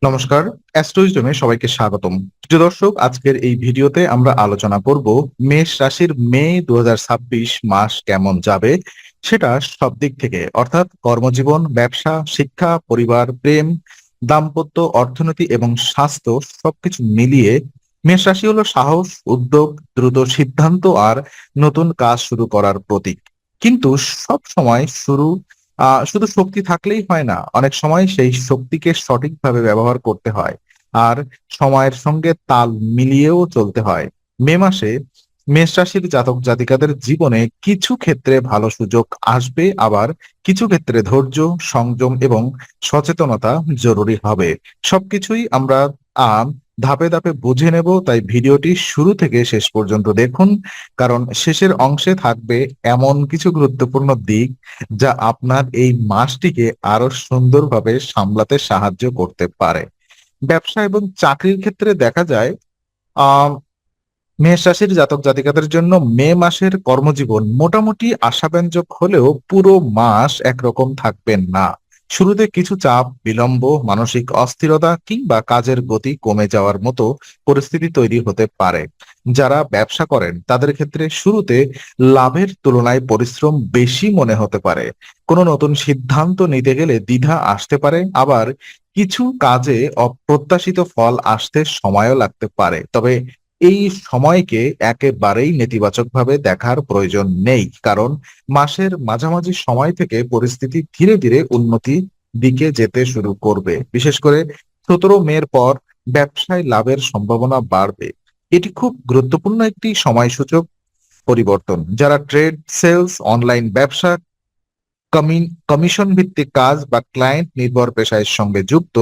নমস্কার, অ্যাস্ট্রোইজমে সবাইকে স্বাগতম। প্রিয় দর্শক, আজকের এই ভিডিওতে আমরা আলোচনা করব মেষ রাশির মে 2026 মাস কেমন যাবে সেটা সব দিক থেকে, অর্থাৎ কর্মজীবন, ব্যবসা, শিক্ষা, পরিবার, প্রেম, দাম্পত্য, অর্থনীতি এবং স্বাস্থ্য সবকিছু মিলিয়ে। মেষ রাশি হলো সাহস, উদ্যোগ, দ্রুত সিদ্ধান্ত আর নতুন কাজ শুরু করার প্রতীক। কিন্তু সব সময় শুধু শক্তি থাকলেই হয় না, অনেক সময় সেই শক্তিকে সঠিকভাবে ব্যবহার করতে হয় আর সময়ের সঙ্গে তাল মিলিয়েও চলতে হয়। মে মাসে মেষ রাশির জাতক জাতিকাদের জীবনে কিছু ক্ষেত্রে ভালো সুযোগ আসবে, আবার কিছু ক্ষেত্রে ধৈর্য, সংযম এবং সচেতনতা জরুরি হবে। সবকিছুই আমরা আহ ধাপে ধাপে বুঝে নেব, তাই ভিডিওটি শুরু থেকে শেষ পর্যন্ত দেখুন, কারণ শেষের অংশে থাকবে এমন কিছু গুরুত্বপূর্ণ দিক যা আপনার এই মাসটিকে আরো সুন্দরভাবে সামলাতে সাহায্য করতে পারে। ব্যবসা এবং চাকরির ক্ষেত্রে দেখা যায়, আহ মেষ রাশির জাতক জাতিকাদের জন্য মে মাসের কর্মজীবন মোটামুটি আশাব্যঞ্জক হলেও পুরো মাস একরকম থাকবে না। শুরুতে কিছু চাপ, বিলম্ব, মানসিক অস্থিরতা কিংবা কাজের গতি কমে যাওয়ার মতো পরিস্থিতি তৈরি হতে পারে। যারা ব্যবসা করেন তাদের ক্ষেত্রে শুরুতে লাভের তুলনায় পরিশ্রম বেশি মনে হতে পারে। কোনো নতুন সিদ্ধান্ত নিতে গেলে দ্বিধা আসতে পারে, আবার কিছু কাজে অপ্রত্যাশিত ফল আসতে সময়ও লাগতে পারে। তবে এই সময়কে একেবারেই নেতিবাচকভাবে দেখার প্রয়োজন নেই, কারণ মাসের মাঝামাঝি সময় থেকে পরিস্থিতি ধীরে ধীরে উন্নতি দিকে যেতে শুরু করবে। বিশেষ করে 17 মের পর ব্যবসায় লাভের সম্ভাবনা বাড়বে। এটি খুব গুরুত্বপূর্ণ একটি সময়সূচক পরিবর্তন। যারা ট্রেড, সেলস, অনলাইন ব্যবসা, কমিশন ভিত্তিক কাজ বা ক্লায়েন্ট নির্ভর পেশার সঙ্গে যুক্ত,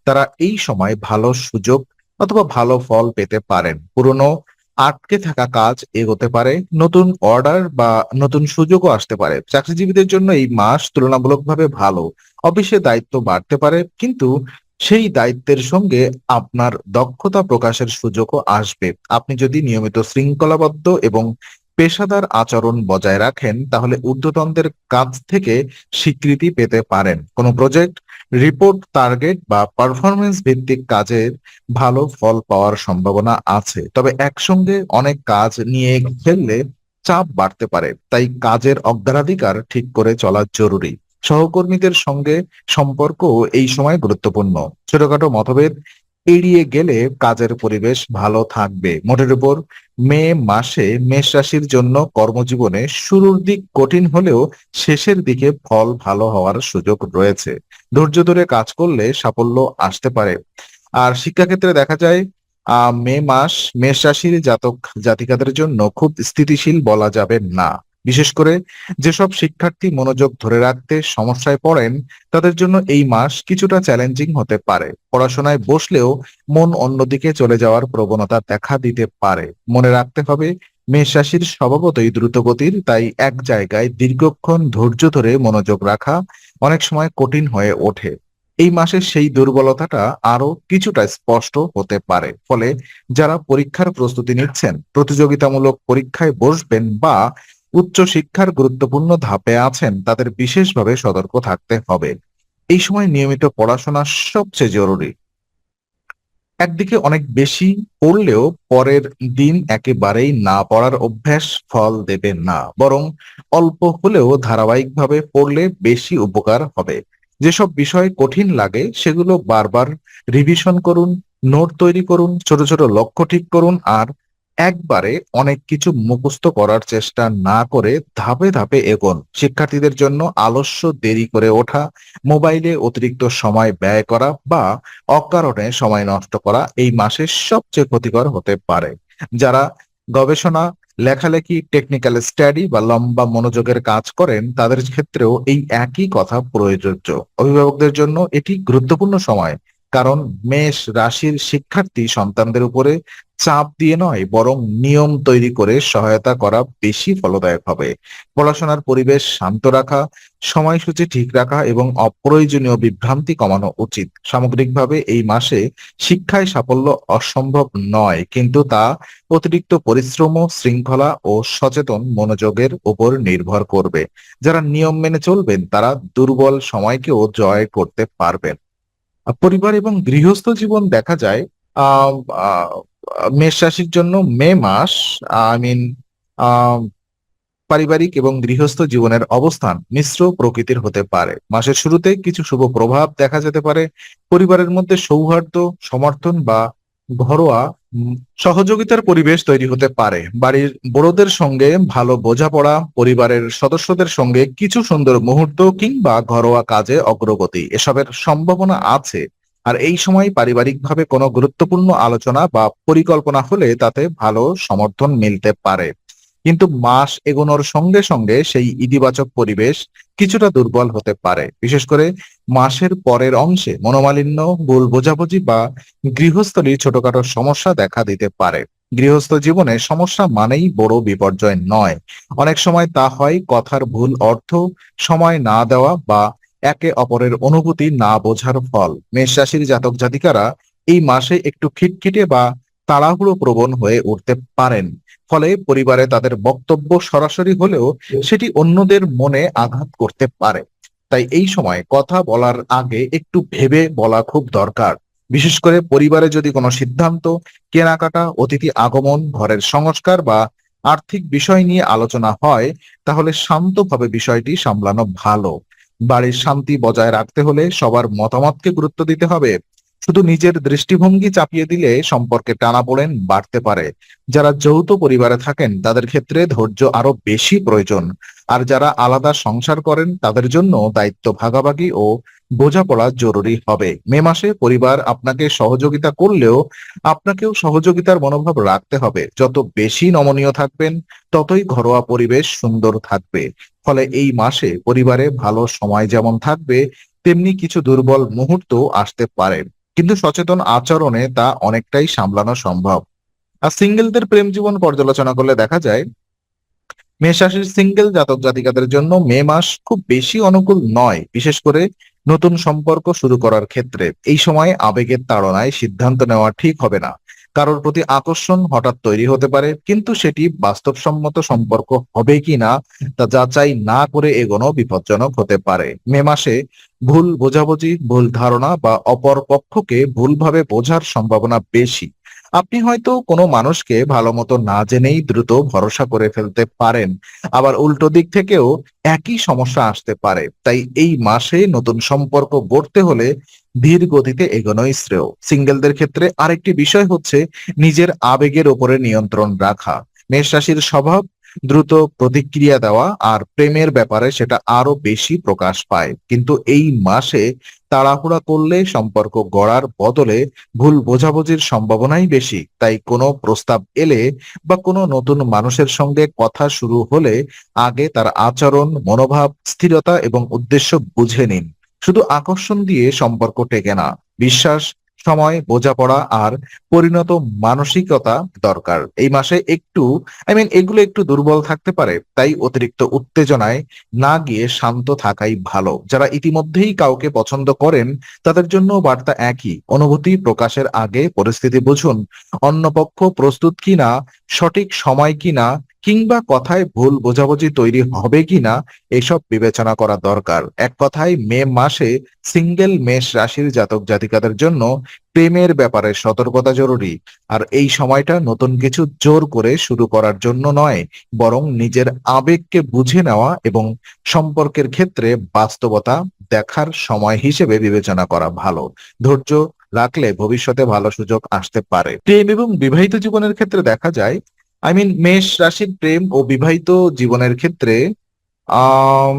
তারা এই সময় ভালো সুযোগ অথবা ভালো ফল পেতে পারেন। পুরনো আটকে থাকা কাজ এগোতে পারে, নতুন অর্ডার বা নতুন সুযোগও আসতে পারে। চাকরিজীবীদের জন্য এই মাস তুলনামূলকভাবে ভালো। অফিসে দায়িত্ব বাড়তে পারে, কিন্তু সেই দায়িত্বের সঙ্গে আপনার দক্ষতা প্রকাশের সুযোগও আসবে। আপনি যদি নিয়মিত শৃঙ্খলাবদ্ধ এবং পেশাদার আচরণ বজায় রাখেন, তাহলে ঊর্ধ্বতনদের কাছ থেকে স্বীকৃতি পেতে পারেন। কোনো প্রজেক্ট, রিপোর্ট, টার্গেট বা পারফরমেন্স ভিত্তিক কাজের ভালো ফল পাওয়ার সম্ভাবনা আছে। তবে একসঙ্গে অনেক কাজ নিয়ে ফেললে চাপ বাড়তে পারে, তাই কাজের অগ্রাধিকার ঠিক করে চলা জরুরি। সহকর্মীদের সঙ্গে সম্পর্কও এই সময় গুরুত্বপূর্ণ। ছোটখাটো মতভেদ এড়িয়ে গেলে কাজের পরিবেশ ভালো থাকবে। মোটের উপর মে মাসে মেষ রাশির জন্য কর্মজীবনে শুরুর দিক কঠিন হলেও শেষের দিকে ফল ভালো হওয়ার সুযোগ রয়েছে। ধৈর্য ধরে কাজ করলে সাফল্য আসতে পারে। আর শিক্ষাক্ষেত্রে দেখা যায়, মে মাস মেষ রাশির জাতক জাতিকাদের জন্য খুব স্থিতিশীল বলা যাবে না। বিশেষ করে যেসব শিক্ষার্থী মনোযোগ ধরে রাখতে সমস্যায় পড়েন, তাদের জন্য এই মাস কিছুটা চ্যালেঞ্জিং হতে পারে। পড়াশোনায় বসলেও মন অন্যদিকে চলে যাওয়ার প্রবণতা দেখা দিতে পারে। মনে রাখতে হবে, মেষ রাশির স্বভাবতই দ্রুতগতির, তাই এক জায়গায় দীর্ঘক্ষণ ধৈর্য ধরে মনোযোগ রাখা অনেক সময় কঠিন হয়ে ওঠে। এই মাসে সেই দুর্বলতাটা আরো কিছুটা স্পষ্ট হতে পারে। ফলে যারা পরীক্ষার প্রস্তুতি নিচ্ছেন, প্রতিযোগিতামূলক পরীক্ষায় বসবেন বা উচ্চ শিক্ষার গুরুত্বপূর্ণ ধাপে আছেন, তাদের বিশেষভাবে সতর্ক থাকতে হবে। এই সময় নিয়মিত পড়াশোনা সবচেয়ে জরুরি। একদিকে অনেক বেশি পড়লেও পরের দিন একেবারেই না পড়ার অভ্যাস ফল দেবে না, বরং অল্প হলেও ধারাবাহিকভাবে পড়লে বেশি উপকার হবে। যেসব বিষয় কঠিন লাগে সেগুলো বারবার রিভিশন করুন, নোট তৈরি করুন, ছোট ছোট লক্ষ্য ঠিক করুন, আর একবারে অনেক কিছু মুখস্থ করার চেষ্টা না করে ধাপে ধাপে এগোন। শিক্ষার্থীদের জন্য আলস্য, দেরি করে ওঠা, মোবাইলে অতিরিক্ত সময় ব্যয় করা বা অকারণে সময় নষ্ট করা এই মাসে সবচেয়ে ক্ষতিকর হতে পারে। যারা গবেষণা, লেখালেখি, টেকনিক্যাল স্টাডি বা লম্বা মনোযোগের কাজ করেন, তাদের ক্ষেত্রেও এই একই কথা প্রযোজ্য। অভিভাবকদের জন্য এটি গুরুত্বপূর্ণ সময়, কারণ মেষ রাশির শিক্ষার্থী সন্তানদের উপরে চাপ দিয়ে নয়, বরং নিয়ম তৈরি করে সহায়তা করা বেশি ফলদায়ক হবে। পড়াশোনার পরিবেশ শান্ত রাখা, সময়সূচি ঠিক রাখা এবং অপ্রয়োজনীয় বিভ্রান্তি কমানো উচিত। সামগ্রিকভাবে এই মাসে শিক্ষায় সাফল্য অসম্ভব নয়, কিন্তু তা অতিরিক্ত পরিশ্রম, শৃঙ্খলা ও সচেতন মনোযোগের উপর নির্ভর করবে। যারা নিয়ম মেনে চলবেন, তারা দুর্বল সময়কেও জয় করতে পারবেন। পরিবার এবং গৃহস্থ জীবন দেখা যায় আহ আহ, মেষ রাশির জন্য মে মাস আই মিন পারিবারিক এবং গৃহস্থ জীবনের অবস্থান মিশ্র প্রকৃতির হতে পারে। মাসের শুরুতে কিছু শুভ প্রভাব দেখা যেতে পারে। পরিবারের মধ্যে সৌহার্দ্য, সমর্থন বা ঘরোয়া উম, সহযোগিতার পরিবেশ তৈরি হতে পারে। বাড়ির বড়দের সঙ্গে ভালো বোঝাপড়া, পরিবারের সদস্যদের সঙ্গে কিছু সুন্দর মুহূর্ত কিংবা ঘরোয়া কাজে অগ্রগতি এসবের সম্ভাবনা আছে। আর এই সময় পারিবারিকভাবে কোনো গুরুত্বপূর্ণ আলোচনা বা পরিকল্পনা হলে তাতে ভালো সমর্থন মিলতে পারে। কিন্তু মাস এগোনোর সঙ্গে সঙ্গে সেই ইতিবাচক পরিবেশ কিছুটা দুর্বল হতে পারে। বিশেষ করে মাসের পরের অংশে মনোমালিন্য, ভুল বোঝাবুঝি বা গৃহস্থলীর ছোটখাটো সমস্যা দেখা দিতে পারে। গৃহস্থ জীবনে সমস্যা মানেই বড় বিপর্যয় নয়। অনেক সময় তা হয় কথার ভুল অর্থ, সময় না দেওয়া বা একে অপরের অনুভূতি না বোঝার ফল। মেষ রাশির জাতক জাতিকারা এই মাসে একটু খিটখিটে বা তাড়াহুড়ো প্রবণ হয়ে উঠতে পারেন। ফলে পরিবারে তাদের বক্তব্য সরাসরি হলেও সেটি অন্যদের মনে আঘাত করতে পারে। তাই এই সময় কথা বলার আগে একটু ভেবে বলা খুব দরকার। বিশেষ করে পরিবারে যদি কোনো সিদ্ধান্ত, কেনাকাটা, অতিথি আগমন, ঘরের সংস্কার বা আর্থিক বিষয় নিয়ে আলোচনা হয়, তাহলে শান্তভাবে বিষয়টি সামলানো ভালো। বাড়ির শান্তি বজায় রাখতে হলে সবার মতামতকে গুরুত্ব দিতে হবে। শুধু নিজের দৃষ্টিভঙ্গি চাপিয়ে দিলে সম্পর্কে টানাপোড়েন বাড়তে পারে। যারা যৌথ পরিবারে থাকেন তাদের ক্ষেত্রে ধৈর্য আরো বেশি প্রয়োজন। আর যারা আলাদা সংসার করেন তাদের জন্য দায়িত্ব ভাগাভাগি ও বোঝাপড়া জরুরি হবে। মে মাসে পরিবার আপনাকে সহযোগিতা করলেও আপনাকেও সহযোগিতার মনোভাব রাখতে হবে। যত বেশি নমনীয় থাকবেন ততই ঘরোয়া পরিবেশ সুন্দর থাকবে। ফলে এই মাসে পরিবারে ভালো সময় যেমন থাকবে, তেমনি কিছু দুর্বল মুহূর্ত আসতে পারে। কিন্তু সচেতন আচরণে তা অনেকটাই সামলানো সম্ভব। আর সিঙ্গেলদের প্রেম জীবন পর্যালোচনা করলে দেখা যায় মেষ রাশির সিঙ্গেল জাতক জাতিকাদের জন্য মে মাস খুব বেশি অনুকূল নয়, বিশেষ করে নতুন সম্পর্ক শুরু করার ক্ষেত্রে। এই সময় আবেগের তাড়নায় সিদ্ধান্ত নেওয়া ঠিক হবে না। কারোর প্রতি আকর্ষণ হঠাৎ তৈরি হতে পারে, কিন্তু সেটি বাস্তবসম্মত সম্পর্ক হবে কিনা তা যাচাই না করে এগোনো বিপজ্জনক হতে পারে। মে মাসে ভুল বোঝাবুঝি, ভুল ধারণা বা অপর পক্ষকে ভুলভাবে বোঝার সম্ভাবনা বেশি। আপনি হয়তো কোনো মানুষকে ভালো মতো না জেনেই দ্রুত ভরসা করে ফেলতে পারেন। আবার উল্টো দিক থেকেও একই সমস্যা আসতে পারে। তাই এই মাসে নতুন সম্পর্ক গড়তে হলে ধীর গতিতে এগোনোই শ্রেয়। সিঙ্গেলদের ক্ষেত্রে আরেকটি বিষয় হচ্ছে নিজের আবেগের উপরে নিয়ন্ত্রণ রাখা। মেষ রাশির স্বভাব দ্রুত প্রতিক্রিয়া দেওয়া, আর প্রেমের ব্যাপারে সেটা আরো বেশি প্রকাশ পায়। কিন্তু এই মাসে তাড়াহুড়া করলে সম্পর্ক গড়ার বদলে ভুল বোঝাবুঝির সম্ভাবনাই বেশি। তাই কোনো প্রস্তাব এলে বা কোনো নতুন মানুষের সঙ্গে কথা শুরু হলে আগে তার আচরণ, মনোভাব, স্থিরতা এবং উদ্দেশ্য বুঝে নিন। শুধু আকর্ষণ দিয়ে সম্পর্ক টেকে না। বিশ্বাস, সময়, বোঝাপড়া আর পরিণত মানসিকতা দরকার। এই মাসে একটু এগুলো একটু দুর্বল থাকতে পারে। তাই অতিরিক্ত উত্তেজনায় না গিয়ে শান্ত থাকাই ভালো। যারা ইতিমধ্যেই কাউকে পছন্দ করেন তাদের জন্য বার্তা একই। অনুভূতি প্রকাশের আগে পরিস্থিতি বুঝুন। অন্য পক্ষ প্রস্তুত কিনা, সঠিক সময় কিনা, কিংবা কথায় ভুল বোঝাবুঝি তৈরি হবে কিনা এসব বিবেচনা করা দরকার। এক কথায় মে মাসে সিঙ্গেল মেষ রাশির জাতক জাতিকাদের জন্য প্রেমের ব্যাপারে সতর্কতা জরুরি। আর এই সময়টা নতুন কিছু জোর করে শুরু করার জন্য নয়, বরং নিজের আবেগকে বুঝে নেওয়া এবং সম্পর্কের ক্ষেত্রে বাস্তবতা দেখার সময় হিসেবে বিবেচনা করা ভালো। ধৈর্য রাখলে ভবিষ্যতে ভালো সুযোগ আসতে পারে। প্রেম এবং বিবাহিত জীবনের ক্ষেত্রে দেখা যায় মেষ রাশির প্রেম ও বিবাহিত জীবনের ক্ষেত্রে আম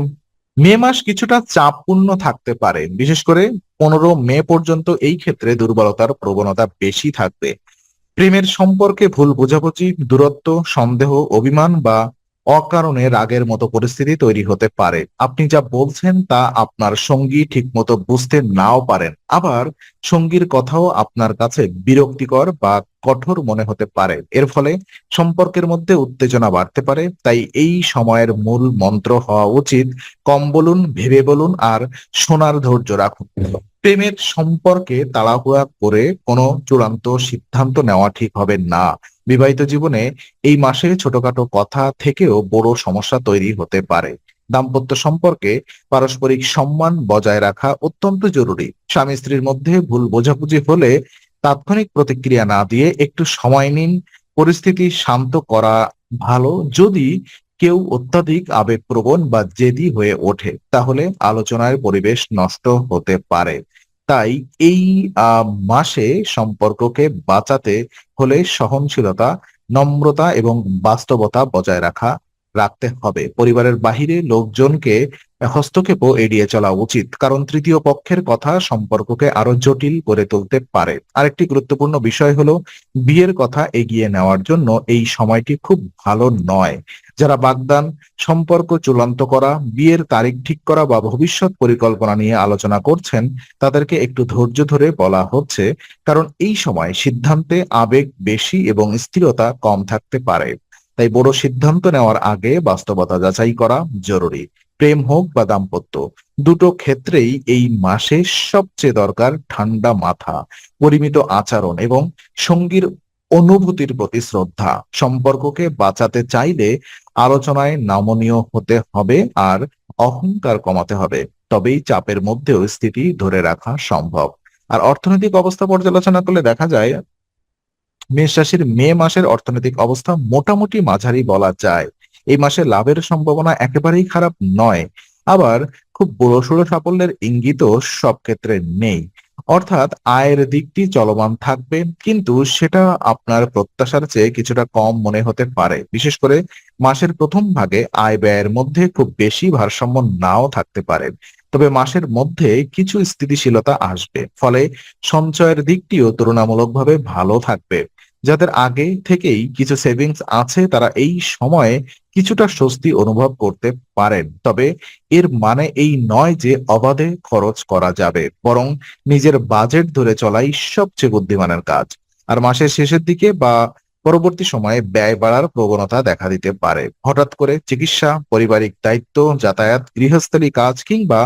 মে মাস কিছুটা চাপপূর্ণ থাকতে পারে। বিশেষ করে 15 মে পর্যন্ত এই ক্ষেত্রে দুর্বলতার প্রবণতা বেশি থাকবে। প্রেমের সম্পর্কে ভুল বোঝাবুঝি, দূরত্ব, সন্দেহ, অভিমান বা অকারণে রাগের মতো পরিস্থিতি তৈরি হতে পারে। আপনি যা বলছেন তা আপনার সঙ্গী ঠিকমতো বুঝতে নাও পারেন। আবার সঙ্গীর কথাও আপনার কাছে বিরক্তিকর বা কঠোর মনে হতে পারে। এর ফলে সম্পর্কের মধ্যে উত্তেজনা বাড়তে পারে। তাই এই সময়ের মূল মন্ত্র হওয়া উচিত কম বলুন, ভেবে বলুন আর শোনার ধৈর্য রাখুন। প্রেমের সম্পর্কে তাড়াহুড়া করে কোনো চূড়ান্ত সিদ্ধান্ত নেওয়া ঠিক হবে না। বিবাহিত জীবনে এই মাসে ছোটখাটো কথা থেকেও বড় সমস্যা তৈরি হতে পারে। দাম্পত্য সম্পর্কে পারস্পরিক সম্মান বজায় রাখা অত্যন্ত জরুরি। স্বামী স্ত্রীর মধ্যে ভুল বোঝাবুঝি হলে তাৎক্ষণিক প্রতিক্রিয়া না দিয়ে একটু সময় নিন। পরিস্থিতি শান্ত করা ভালো। যদি কেউ অত্যাধিক আবেগপ্রবণ বা জেদি হয়ে ওঠে তাহলে আলোচনার পরিবেশ নষ্ট হতে পারে। তাই এই মাসে সম্পর্ককে বাঁচাতে হলে সহনশীলতা, নম্রতা এবং বাস্তবতা বজায় রাখতে হবে। পরিবারের বাহিরে লোকজনকে হস্তক্ষেপও এড়িয়ে চলা উচিত, কারণ তৃতীয় পক্ষের কথা সম্পর্ককে আরো জটিল করে তুলতে পারে। আরেকটি গুরুত্বপূর্ণ বিষয় হলো বিয়ের কথা এগিয়ে নেওয়ার জন্য এই সময়টি খুব ভালো নয়। যারা বাগদান, সম্পর্ক চূড়ান্ত করা, বিয়ের তারিখ ঠিক করা বা ভবিষ্যৎ পরিকল্পনা নিয়ে আলোচনা করছেন তাদেরকে একটু ধৈর্য ধরে বলা হচ্ছে, কারণ এই সময় সিদ্ধান্তে আবেগ বেশি এবং স্থিরতা কম থাকতে পারে। তাই বড় সিদ্ধান্ত নেওয়ার আগে বাস্তবতা যাচাই করা জরুরি। প্রেম হোক বা দাম্পত্য, দুটো ক্ষেত্রেই এই মাসে সবচেয়ে দরকার ঠান্ডা মাথা, পরিমিত আচরণ এবং সঙ্গীর অনুভূতির প্রতি শ্রদ্ধা। সম্পর্ককে বাঁচাতে চাইলে আলোচনায় নমনীয় হতে হবে আর অহংকার কমাতে হবে। তবেই চাপের মধ্যেও স্থিতি ধরে রাখা সম্ভব। আর অর্থনৈতিক অবস্থা পর্যালোচনা করলে দেখা যায় মেষ রাশির মে মাসের অর্থনৈতিক অবস্থা মোটামুটি মাঝারি বলা যায়। এই মাসে লাভের সম্ভাবনা একেবারেই খারাপ নয়, আবার খুব বড়সড় সাফল্যের ইঙ্গিতও সব ক্ষেত্রে নেই। অর্থাৎ আয়ের দিকটি চলমান থাকবে, কিন্তু সেটা আপনার প্রত্যাশার চেয়ে কিছুটা কম মনে হতে পারে। বিশেষ করে মাসের প্রথম ভাগে আয় ব্যয়ের মধ্যে খুব বেশি ভারসাম্য নাও থাকতে পারে। তবে মাসের মধ্যে কিছু স্থিতিশীলতা আসবে, ফলে সঞ্চয়ের দিকটিও তুলনামূলকভাবে ভালো থাকবে। যাদের আগে থেকেই কিছু সেভিংস আছে তারা এই সময়ে কিছুটা স্বস্তি অনুভব করতে পারেন। তবে এর মানে এই নয় যে অবাধে খরচ করা যাবে, বরং নিজের বাজেট ধরে চলাই সবচেয়ে বুদ্ধিমানের কাজ। আর মাসের শেষের দিকে বা পরবর্তী সময়ে ব্যয় বাড়ার প্রবণতা দেখা দিতে পারে। হঠাৎ করে চিকিৎসা, পারিবারিক দায়িত্ব, যাতায়াত, গৃহস্থালী কাজ কিংবা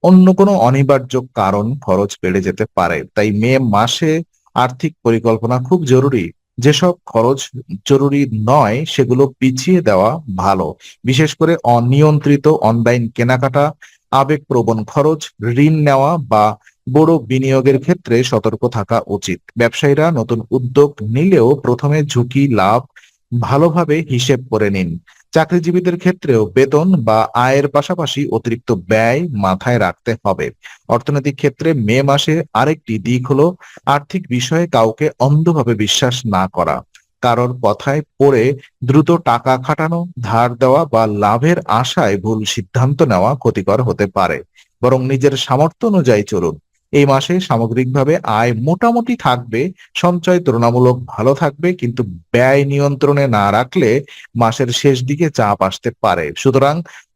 অন্য কোনো অনিবার্য কারণ খরচ বেড়ে যেতে পারে। তাই মে মাসে আর্থিক পরিকল্পনা খুব জরুরি। যেসব খরচ জরুরি নয় সেগুলো পিছিয়ে দেওয়া ভালো। বিশেষ করে অনিয়ন্ত্রিত অনলাইন কেনাকাটা, আবেগপ্রবণ খরচ, ঋণ নেওয়া বা বড় বিনিয়োগের ক্ষেত্রে সতর্ক থাকা উচিত। ব্যবসায়ীরা নতুন উদ্যোগ নিলেও প্রথমে ঝুঁকি লাভ ভালোভাবে হিসেব করে নিন। চাকরিজীবীদের ক্ষেত্রেও বেতন বা আয়ের পাশাপাশি অতিরিক্ত ব্যয় মাথায় রাখতে হবে। অর্থনৈতিক ক্ষেত্রে মে মাসে আরেকটি দিক হলো আর্থিক বিষয়ে কাউকে অন্ধভাবে বিশ্বাস না করা। কারোর কথায় পড়ে দ্রুত টাকা খাটানো, ধার দেওয়া বা লাভের আশায় ভুল সিদ্ধান্ত নেওয়া ক্ষতিকর হতে পারে। বরং নিজের সামর্থ্য অনুযায়ী চলুন। এই মাসে সামগ্রিকভাবে আয় মোটামুটি থাকবে, সঞ্চয় তুলনামূলক ভালো থাকবে, কিন্তু ব্যয় নিয়ন্ত্রণে না রাখলে মাসের শেষ দিকে চাপ আসতে পারে। সুতরাং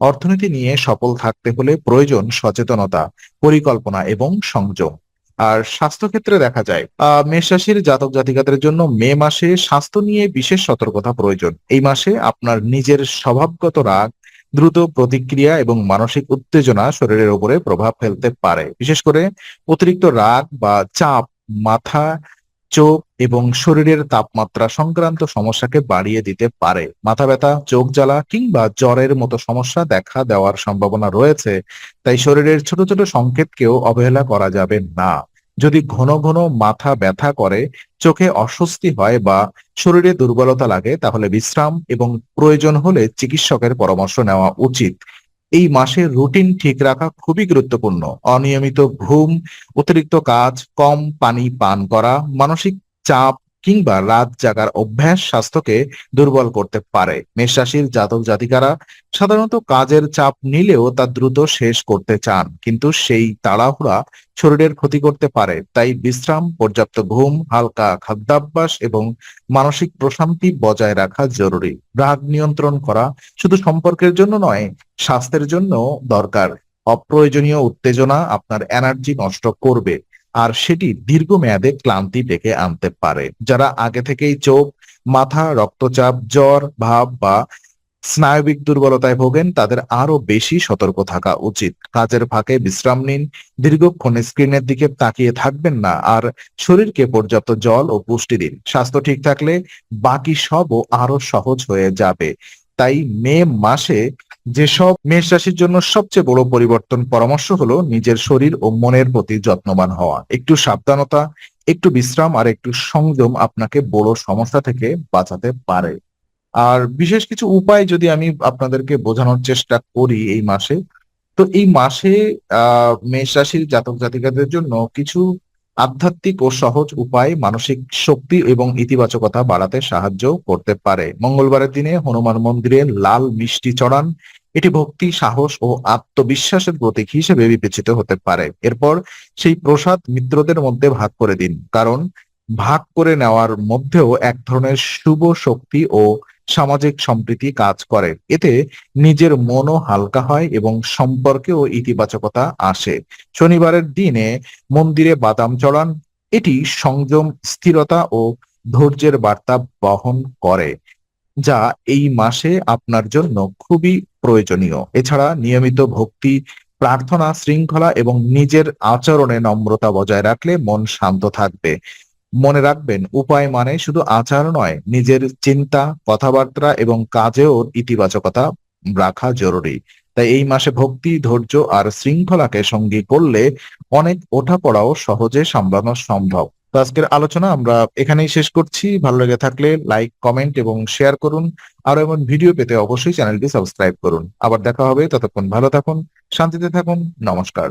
অর্থনীতি নিয়ে সফল থাকতে হলে প্রয়োজন সচেতনতা, পরিকল্পনা এবং সংযম। আর স্বাস্থ্য ক্ষেত্রে দেখা যায় মেষ রাশির জাতক জাতিকাদের জন্য মে মাসে স্বাস্থ্য নিয়ে বিশেষ সতর্কতা প্রয়োজন। এই মাসে আপনার নিজের স্বভাবগত রাগ, দ্রুত প্রতিক্রিয়া এবং মানসিক উত্তেজনা শরীরের উপরে প্রভাব ফেলতে পারে। বিশেষ করে অতিরিক্ত রাগ বা চাপ মাথা, চোখ এবং শরীরের তাপমাত্রা সংক্রান্ত সমস্যাকে বাড়িয়ে দিতে পারে। মাথা ব্যথা, চোখ জ্বালা কিংবা জ্বরের মতো সমস্যা দেখা দেওয়ার সম্ভাবনা রয়েছে। তাই শরীরের ছোট ছোট সংকেতকেও অবহেলা করা যাবে না। যদি ঘন ঘন মাথা ব্যথা করে, চোখে অস্বস্তি হয় বা শরীরে দুর্বলতা লাগে তাহলে বিশ্রাম এবং প্রয়োজন হলে চিকিৎসকের পরামর্শ নেওয়া উচিত। এই মাসে রুটিন ঠিক রাখা খুবই গুরুত্বপূর্ণ। অনিয়মিত ঘুম, অতিরিক্ত কাজ, কম পানি পান করা, মানসিক চাপ কিংবা রাত জাগার অভ্যাস স্বাস্থ্যকে দুর্বল করতে পারে। মেষ রাশির জাতক জাতিকারা সাধারণত কাজের চাপ নিলেও তা দ্রুত শেষ করতে চান, কিন্তু সেই তাড়াহুড়া শরীরের ক্ষতি করতে পারে। তাই বিশ্রাম, পর্যাপ্ত ঘুম, হালকা খাদ্যাভ্যাস এবং মানসিক প্রশান্তি বজায় রাখা জরুরি। রাগ নিয়ন্ত্রণ করা শুধু সম্পর্কের জন্য নয়, স্বাস্থ্যের জন্য দরকার। অপ্রয়োজনীয় উত্তেজনা আপনার এনার্জি নষ্ট করবে, আর সেটি দীর্ঘমেয়াদে ক্লান্তি ডেকে আনতে পারে। যারা আগে থেকেই চোখ, মাথা, রক্তচাপ, জ্বর ভাব বা স্নায়বিক দুর্বলতায় ভোগেন তাদের আরো বেশি সতর্ক থাকা উচিত। কাজের ফাঁকে বিশ্রাম নিন, দীর্ঘক্ষণ স্ক্রিনের দিকে তাকিয়ে থাকবেন না, আর শরীরকে পর্যাপ্ত জল ও পুষ্টি দিন। স্বাস্থ্য ঠিক থাকলে বাকি সবও আরো সহজ হয়ে যাবে। তাই মে মাসে যেসব মেষ রাশির জন্য সবচেয়ে বড় পরিবর্তন পরামর্শ হলো নিজের শরীর ও মনের প্রতি যত্নবান হওয়া। একটু সাবধানতা, একটু বিশ্রাম আর একটু সংযম আপনাকে বড় সমস্যা থেকে বাঁচাতে পারে। আর বিশেষ কিছু উপায় যদি আমি আপনাদেরকে বোঝানোর চেষ্টা করি এই মাসে, তো এই মাসে মেষ রাশির জাতক জাতিকাদের জন্য কিছু আধ্যাত্মিক ও সহজ উপায় মানসিক শক্তি এবং ইতিবাচকতা বাড়াতে সাহায্য করতে পারে। মঙ্গলবারের দিনে হনুমান মন্দিরে লাল মিষ্টি চড়ান। এটি ভক্তি, সাহস ও আত্মবিশ্বাসের প্রতীক হিসেবে বিবেচিত হতে পারে। এরপর সেই প্রসাদ মিত্রদের মধ্যে ভাগ করে দিন, কারণ ভাগ করে নেওয়ার মধ্যেও এক ধরনের শুভ শক্তি ও সামাজিক সম্প্রীতি কাজ করে। এতে নিজের মনও হালকা হয় এবং সম্পর্কেও ইতিবাচকতা আসে। শনিবারের দিনে মন্দিরে বাদাম চড়ান। এটি সংযম, স্থিরতা ও ধৈর্যের বার্তা বহন করে, যা এই মাসে আপনার জন্য খুবই প্রয়োজনীয়। এছাড়া নিয়মিত ভক্তি, প্রার্থনা, শৃঙ্খলা এবং নিজের আচরণে নম্রতা বজায় রাখলে মন শান্ত থাকবে। মনে রাখবেন, উপায় মানে শুধু আচার নয়, নিজের চিন্তা, কথাবার্তা এবং কাজেও ইতিবাচকতা রাখা জরুরি। তাই এই মাসে ভক্তি, ধৈর্য আর শৃঙ্খলাকে সঙ্গী করলে অনেক ওঠাপড়াও সহজে সামলানো সম্ভব। তো আজকের আলোচনা আমরা এখানেই শেষ করছি। ভালো লেগে থাকলে লাইক, কমেন্ট এবং শেয়ার করুন। আরো এমন ভিডিও পেতে অবশ্যই চ্যানেলটি সাবস্ক্রাইব করুন। আবার দেখা হবে, ততক্ষণ ভালো থাকুন, শান্তিতে থাকুন। নমস্কার।